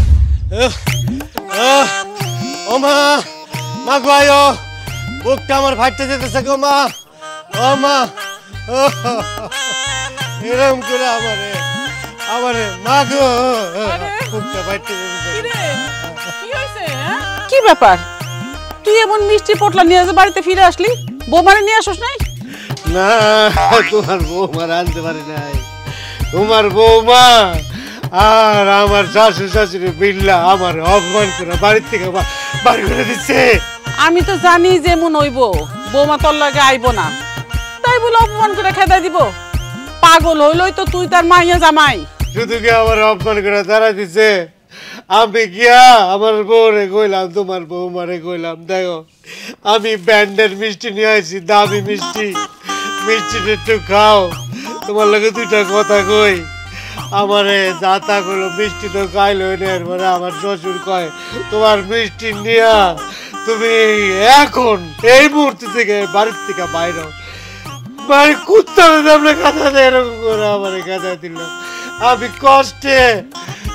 ও মা, মা গো আয়ো, বুকটা আমার ফাটতে যেতেছে গো মা। ও মা, এরকম করে আমারে মা গো, বুকটা ফাটতে যেতেছে। কি ব্যাপার, তুই এমন মিষ্টি পটলা নিয়ে বাড়িতে ফিরে আসলি? বৌমারে নিয়ে আসোস নাই? না, তোমার বৌমার আনতে পারি নাই। তোমার বৌমা আর আমার শাশুড়ি বিল্লা আমার অপমান করে বাড়ির থেকে বাড়ি করে দিচ্ছে। আমি তো জানি যে এমন হইব, বৌমা তোর লাগে আইব না, তাই বলে অপমান করে খেদাই দিব? পাগল হইলই তো তুই তার মাইয়া জামাই। শুধু কি আমার অপমান করে তারা দিচ্ছে? আমি গিয়া আমার বউরে কইলাম, তোমার বৌমারে কইলাম, দেখো আমি ব্যান্ডের মিষ্টি নিয়ে আসি, দামি মিষ্টি, মিষ্টিটা একটু খাও, তোমার লগে দুইটা কথা কই। আমারে দাতা করলো মিষ্টি তো খাইলো, এরপরে আমার শ্বশুর কয়, তোমার মিষ্টি নিয়া তুমি এখন এই মুহূর্তে থেকে বাড়ির থেকে বাইরে বাড়ি কুত্তা আমরা কাঁথা দেয়, এরকম করে আমার কাঁথা দিল। আমি কষ্টে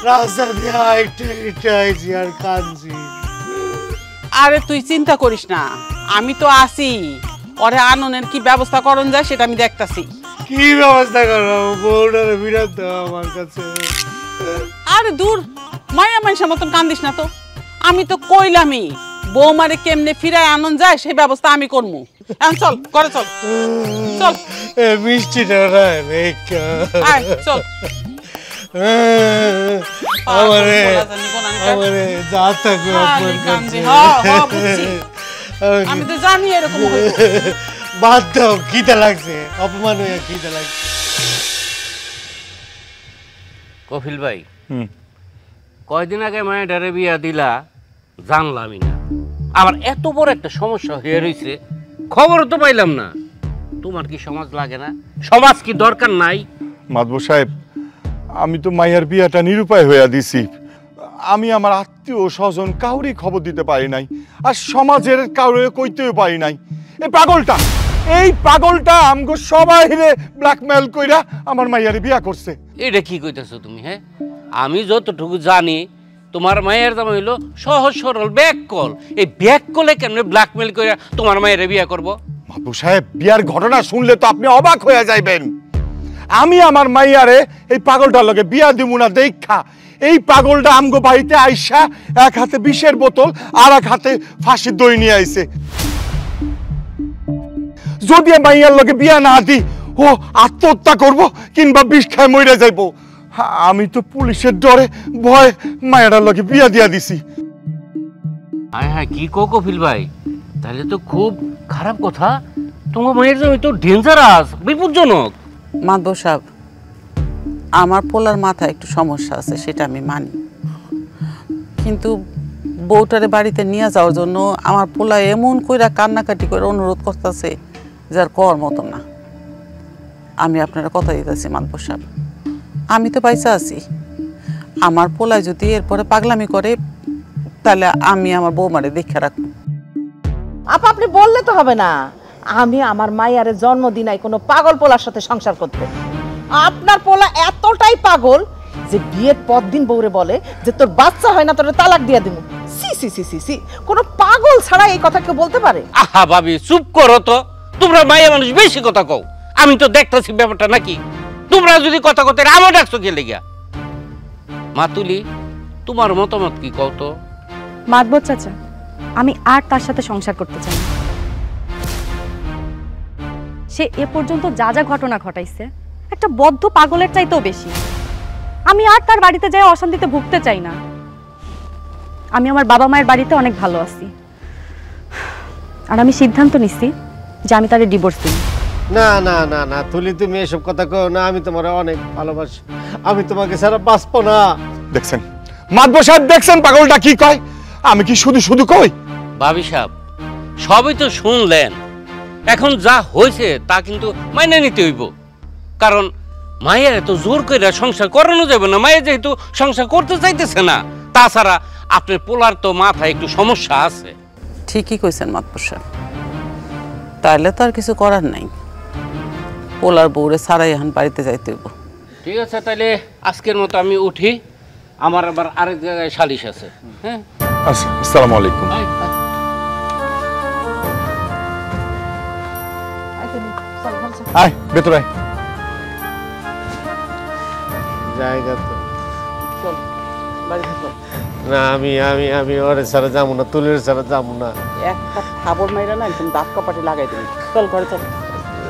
রাস্তা দিয়ে আইছি আর কাঁদছি। আরে তুই চিন্তা করিস না, আমি তো আছি। ওরে আননের কি ব্যবস্থা করন যায় সেটা আমি দেখতাছি। কি ব্যবস্থা করো? বউটারে বিরাট দাও আমার কাছে। আরে দূর, মায়া মানুষের মতন কান্দিস না তো। আমি তো কইলামই বৌমারে কেমনে ফিরায় আনন্দ যায় সেই ব্যবস্থা আমি করবো। এখন চল করে চল চল মিষ্টিটা আয়, চল আমারে যা থাকবে অপমান করছে। আমি তো জানি এরকম হইবো। বাদ দাও, খিদে লাগছে, অপমান হয়ে খিদে লাগছে। কফিল ভাই, কয়দিন আগে মায়ের বিয়া দিলা জানলামই না, আবার এত বড় একটা সমস্যা হয়ে রয়েছে খবরও তো পাইলাম না। তোমার কি সমাজ লাগে না? সমাজ কি দরকার নাই? মাদবর সাহেব, আমি তো মাইয়ার বিয়াটা নিরুপায় হইয়া দিছি। আমি আমার আত্মীয় স্বজন কাউরই খবর দিতে পারি নাই, আর সমাজের কাউরে কইতেও পারি নাই। এই পাগলটা আমগো সবাই ব্ল্যাকমেল কইরা আমার মাইয়ারে বিয়া করছে। এটা কি কইতেছো তুমি? হ্যাঁ, আমি যতটুকু জানি তোমার মায়ের দাম হইলো সহজ সরল ব্যাককল। এই ব্যাককলে কেমনে ব্ল্যাকমেল করে তোমার মায়ের বিয়া করব? মাদবর সাহেব, বিয়ার ঘটনা শুনলে তো আপনি অবাক হয়ে যাইবেন। আমি আমার মাইয়ারে এই পাগলটার লগে বিয়া দিব না দেখা এই পাগলটা আমগো বাড়িতে আইসা এক হাতে বিষের বোতল আর এক হাতে ফাঁসির দড়ি নিয়ে আইছে। যদি মাইয়ার লগে বিয়া না দি ও আত্মহত্যা করব কিংবা বিষ খায় মরে যাইব। আমি তো পুলিশের ডরে ভয় মায়েরার লগে বিয়া দিয়া দিছি। হ্যাঁ হ্যাঁ, কি কফিল ভাই, তাহলে তো খুব খারাপ কথা। তোমার মায়ের জমি তো ডেঞ্জারাস, বিপজ্জনক। মাধব সাহেব, আমার পোলার মাথায় একটু সমস্যা আছে, সেটা আমি মানি, কিন্তু বউটারে বাড়িতে নিয়ে যাওয়ার জন্য আমার পোলা এমন কইরা কান্নাকাটি করে অনুরোধ করতেছে যার কর মতো না। আমি আপনারা কথা দিতেছি মাধব সাহেব, আমি তো পয়সা আছি, আমার পোলায় যদি এরপরে পাগলামি করে তাহলে আমি আমার বৌমারে দেখে রাখবো। আপা, আপনি বললে তো হবে না। আমি আমার মাইয়ারে জন্ম দিনাই কোনো পাগল পোলার সাথে সংসার করতে। আপনার পোলা এতটাই পাগল যে বিয়ের পর দিন বউরে বলে যে তোর বাচ্চা হয় না, তোর তালাক দিয়ে দিব। সি সি সি সি সি, কোনো পাগল ছাড়া এই কথা কেউ বলতে পারে? আহা ভাবি, চুপ করো তো। তোমরা মাইয়া মানুষ বেশি কথা কও। আমি তো দেখতেছি ব্যাপারটা নাকি। তোমরা যদি কথা কতে আমার ডাকছো কে লেগা? মাতুলি, তোমার মতামত কি কও তো? মাতবর চাচা, আমি আর তার সাথে সংসার করতে চাই না। সে এ পর্যন্ত যা যা ঘটনা ঘটাইছে একটা বদ্ধ পাগলের চাইতেও বেশি। আমি আর তার বাড়িতে যাই অশান্তিতে ভুগতে চাই না। আমি আমার বাবা মায়ের বাড়িতে অনেক ভালো আছি, আর আমি সিদ্ধান্ত নিচ্ছি যে আমি তারে ডিভোর্স দিই। না না না না তুলি, তুমি এসব কথা কও না। আমি তোমার অনেক ভালোবাসি, আমি তোমাকে ছাড়া বাঁচবো না। দেখছেন মাদবর সাহেব, দেখছেন পাগলটা কি কয়? আমি কি শুধু শুধু কই? ভাবি সাহেব, সবই তো শুনলেন, এখন যা হয়েছে তা কিন্তু মাইনে নিতে হইব। কারণ মায়ের তো জোর করে সংসার করানো যাবে না। মায়ের যেহেতু সংসার করতে চাইতেছে না, তাছাড়া আপনার পোলার তো মাথায় একটু সমস্যা আছে। ঠিকই কইছেন মাতবর সাহেব, তাহলে তো আর কিছু করার নাই। পোলার বউরে সারাই এখন বাড়িতে যাইতে হইব। ঠিক আছে, তাহলে আজকের মতো আমি উঠি, আমার আবার আরেক জায়গায় সালিশ আছে। হ্যাঁ, আসসালামু আলাইকুম। আয় ভেতরে আয়। জায়গা তো চল বাড়িতে চল। না, আমি আমি আমি ওরে ছাড়া যাবো না, তুলির ছাড়া যাবো না। একটা থাবর মাইরা না একদম দাঁত কপাটে লাগাই দেবে। চল ঘরে চল,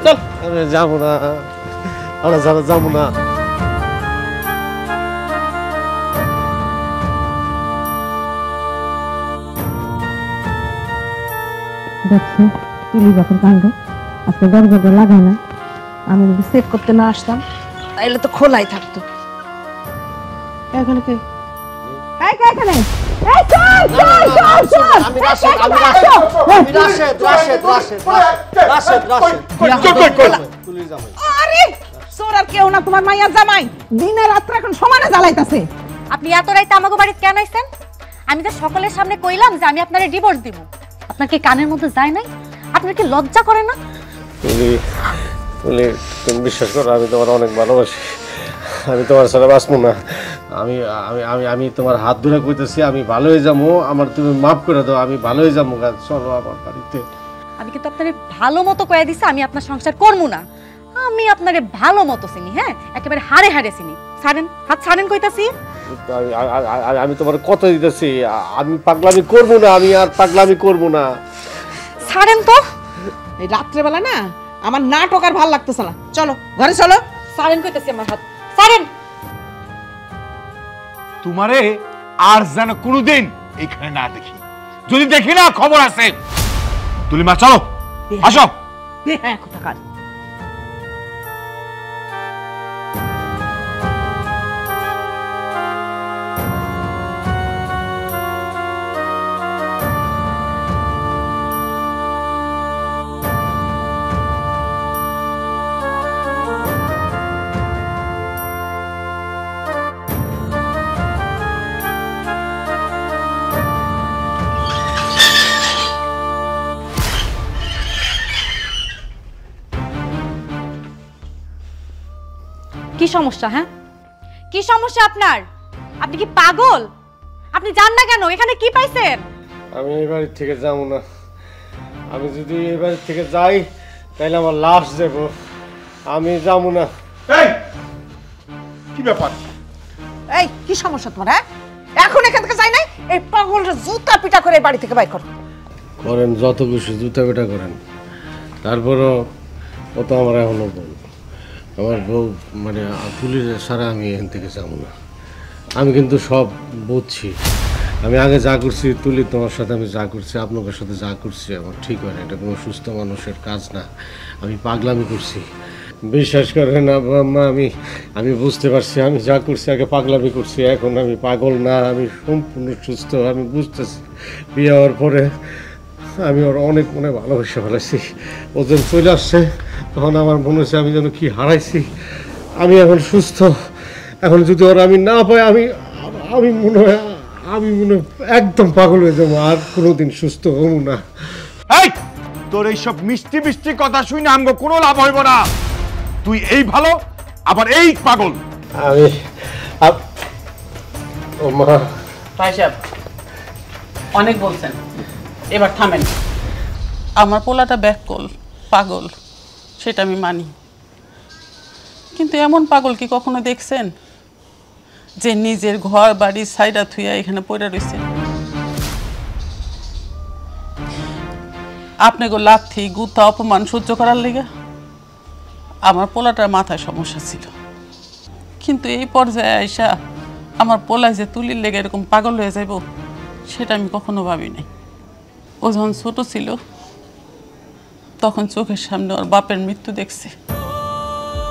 চল। আমি যাবো না, ওরা ছাড়া যাবো না। দেখছি তুলি যখন কাণ্ড আজকে দরজাটা লাগায় না, আমি যদি সেভ করতে না আসতাম তাইলে তো খোলাই থাকতো। এখানে কে? এই কে এখানে? এই চল চল চল চল। আমি রাশেদ, আমি রাশেদ, আমি রাশেদ, রাশেদ, রাশেদ, রাশেদ, রাশেদ। তুলি যাবো। আরে সোর আর কেউ না, তোমার মাইয়া জামাই দিনে রাত্রে এখন সমানে জ্বালাইতাছে। আপনি এত রাইতে আমাকে বাড়িতে কেন আইছেন? আমি তো সকলের সামনে কইলাম যে আমি আপনারে ডিভোর্স দিব। আপনার কি কানের মধ্যে যায় নাই? আপনার কি লজ্জা করে না? তুলি, তুলি, তুমি বিশ্বাস করো, আমি তোমার অনেক ভালোবাসি, আমি তোমার ছাড়া বাঁচবো না। আমি আমি আমি আমি তোমার হাত ধরে কইতেছি, আমি ভালো হয়ে যাবো, আমার তুমি মাফ করে দাও, আমি ভালো হয়ে যাবো। চলো আমার বাড়িতে। আমি কিন্তু আপনারে ভালো মতো কয়ে দিছি আমি আপনার সংসার করবো না। আমি আপনারে ভালো মতো চিনি, হ্যাঁ একেবারে হাড়ে হাড়ে চিনি। ছাড়েন হাত, ছাড়েন কইতাছি। আমি তোমার কথা দিতেছি, আমি পাগলামি করব না, আমি আর পাগলামি করব না। ছাড়েন তো। এই রাত্রেবেলা না আমার নাটক আর ভাল লাগতেছে না, চলো ঘরে চলো। ছাড়েন কইতাছি আমার হাত, ছাড়েন। তোমারে আর যেন কোনোদিন এখানে না দেখি, যদি দেখি না খবর আছে। তুলিমা চলো, আসো। হ্যাঁ কথা কার কি সমস্যা? হ্যাঁ কি সমস্যা আপনার? আপনি কি পাগল? আপনি যান না কেন? এখানে কি পাইছেন? আমি এই বাড়ি থেকে যাব না। আমি যদি এই বাড়ি থেকে যাই তাহলে আমার লাশ দেব। আমি যাব না। এই কি ব্যাপার? এই কি সমস্যা তোমার? হ্যাঁ এখন এখান থেকে যাই নাই, এই পাগলটা জুতা পিটা করে বাড়ি থেকে বাইর করো। করেন যত খুশি, জুতা পেটা করেন, তারপরও ও তো আমার এখনো বউ। আমার বউ মানে পুলিশ সারা আমি এখান থেকে যাবো না। আমি কিন্তু সব বুঝছি। আমি আগে যা করছি, তুলি তোমার সাথে আমি যা করছি, আপনাদের সাথে যা করছি আমার ঠিক হয় না। এটা কোনো সুস্থ মানুষের কাজ না। আমি পাগলামি করছি, বিশ্বাস করেন আম্মা। আমি বুঝতে পারছি আমি যা করছি আগে পাগলামি করছি, এখন আমি পাগল না, আমি সম্পূর্ণ সুস্থ। আমি বুঝতেছি বিয়ে হওয়ার পরে আমি ওর অনেক মনে ভালোবেসে ফেলেছি। ও যখন চলে আসছে তখন আমার মনে হচ্ছে আমি যেন কি হারাইছি। আমি এখন সুস্থ। এখন যদি ওরা আমি না পাই আমি মনে হয় একদম পাগল হয়ে যাবো, আর কোনোদিন সুস্থ হবো না। এই তোর এইসব মিষ্টি মিষ্টি কথা শুনে আমগো কোনো লাভ হইব না। তুই এই ভালো আবার এই পাগল। আমি ও মা। ভাই সাহেব অনেক বলছেন, এবার থামেন। আমার পোলাটা ব্যাককল পাগল, সেটা আমি মানি, কিন্তু এমন পাগল কি কখনো দেখছেন যে নিজের ঘর বাড়ি সাইডা থুইয়া এখানে পড়ে রয়েছে? আপনাকে লাথি গুতা অপমান সহ্য করার লেগে আমার পোলাটার মাথায় সমস্যা ছিল, কিন্তু এই পর্যায়ে আইসা আমার পোলায় যে তুলির লেগে এরকম পাগল হয়ে যাইব সেটা আমি কখনো ভাবি নাই। ও যখন ছোট ছিল তখন চোখের সামনে ওর বাপের মৃত্যু দেখছে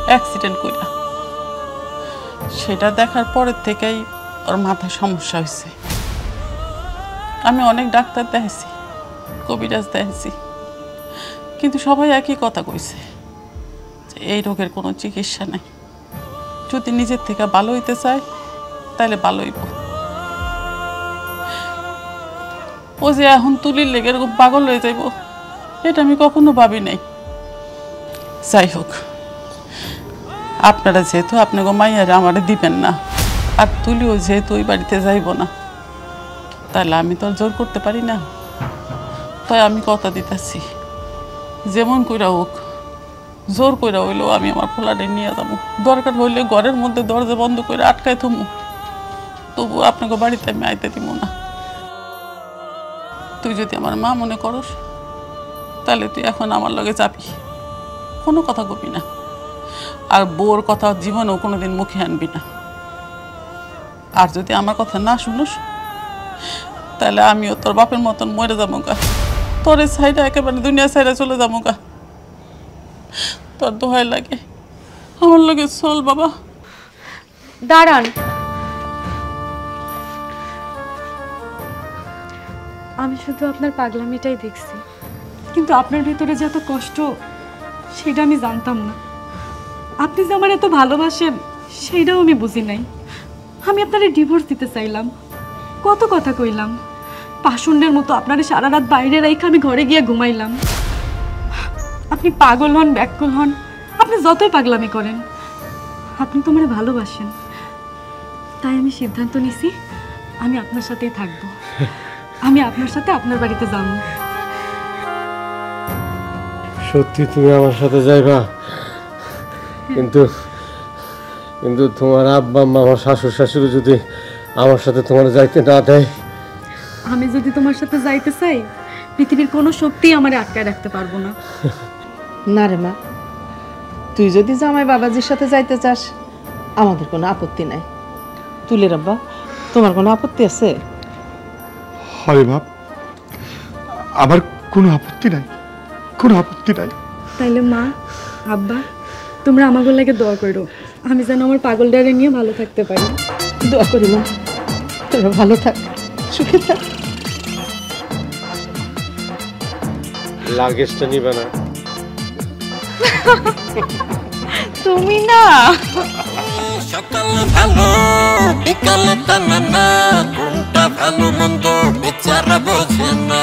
অ্যাক্সিডেন্ট কইরা। সেটা দেখার পরের থেকেই ওর মাথায় সমস্যা হয়েছে। আমি অনেক ডাক্তার দেখাইছি, কবিরাজ দেখাইছি, কিন্তু সবাই একই কথা কইছে যে এই রোগের কোনো চিকিৎসা নাই। যদি নিজের থেকে ভালো হইতে চায় তাহলে ভালো হইব। ও যে এখন তুলির লেগে এরকম পাগল হয়ে যাইব এটা আমি কখনো ভাবি নাই। যাই হোক, আপনারা যেহেতু আপনাকে মাইয়ারা আমারে দিবেন না, আর তুলিও যেহেতু ওই বাড়িতে যাইব না, তাহলে আমি তো আর জোর করতে পারি না। তাই আমি কথা দিতেছি, যেমন কইরা হোক জোর কইরা হইলেও আমি আমার পোলারে নিয়ে যাবো। দরকার হইলে ঘরের মধ্যে দরজা বন্ধ করে আটকায় থমু, তবু আপনাকে বাড়িতে আমি আইতে দিব না। তুই যদি আমার মা মনে করস তাহলে তুই এখন আমার লগে যাবি, কোনো কথা কবি না, আর বউর কথা জীবনেও কোনোদিন মুখে আনবি না। আর যদি আমার কথা না শুনোস তাহলে আমিও তোর বাপের মতন মরে যাবো গা, তোর সাইডে একেবারে দুনিয়া সাইডে চলে যাবো গা। তোর দোহাই লাগে আমার লগে চল বাবা। দাঁড়ান, আমি শুধু আপনার পাগলামিটাই দেখছি, কিন্তু আপনার ভিতরে যে এত কষ্ট সেটা আমি জানতাম না। আপনি যে আমার এত ভালোবাসেন সেটাও আমি বুঝি নাই। আমি আপনারে ডিভোর্স দিতে চাইলাম, কত কথা কইলাম, পাষণ্ডের মতো আপনারে সারা রাত বাইরে রেখে আমি ঘরে গিয়ে ঘুমাইলাম। আপনি পাগল হন ব্যাকুল হন, আপনি যতই পাগলামি করেন, আপনি তো আমার ভালোবাসেন। তাই আমি সিদ্ধান্ত নিছি আমি আপনার সাথেই থাকবো। আমি আপনার সাথে আপনার বাড়িতে যাব। সত্যি তুমি আমার সাথে যাইবা? কিন্তু কিন্তু তোমার আব্বা আম্মা আমার শাশুড় শাশুড়ি যদি আমার সাথে তোমার যাইতে না দেয়, আমি যদি তোমার সাথে যাইতে চাই পৃথিবীর কোনো শক্তি আমারে আটকায় রাখতে পারবো না। না রে মা, তুই যদি জামাই বাবাজির সাথে যাইতে চাস আমাদের কোনো আপত্তি নাই। তুলের আব্বা, তোমার কোনো আপত্তি আছে? হরে বাপ, আমার কোনো আপত্তি নাই, কোনো আপত্তি নাই। তাইলে মা, আব্বা, তোমরা আমাকে লাগে দোয়া করো, আমি যেন আমার পাগল ডারে নিয়ে ভালো থাকতে পারি। দোয়া করি মা, তোরা ভালো থাক, সুখে থাক। লাগেজটা নিবে না? তুমি না সকাল ভালো বিকালে টানা, কোনটা ভালো মন্দ বিচারা বোঝে না।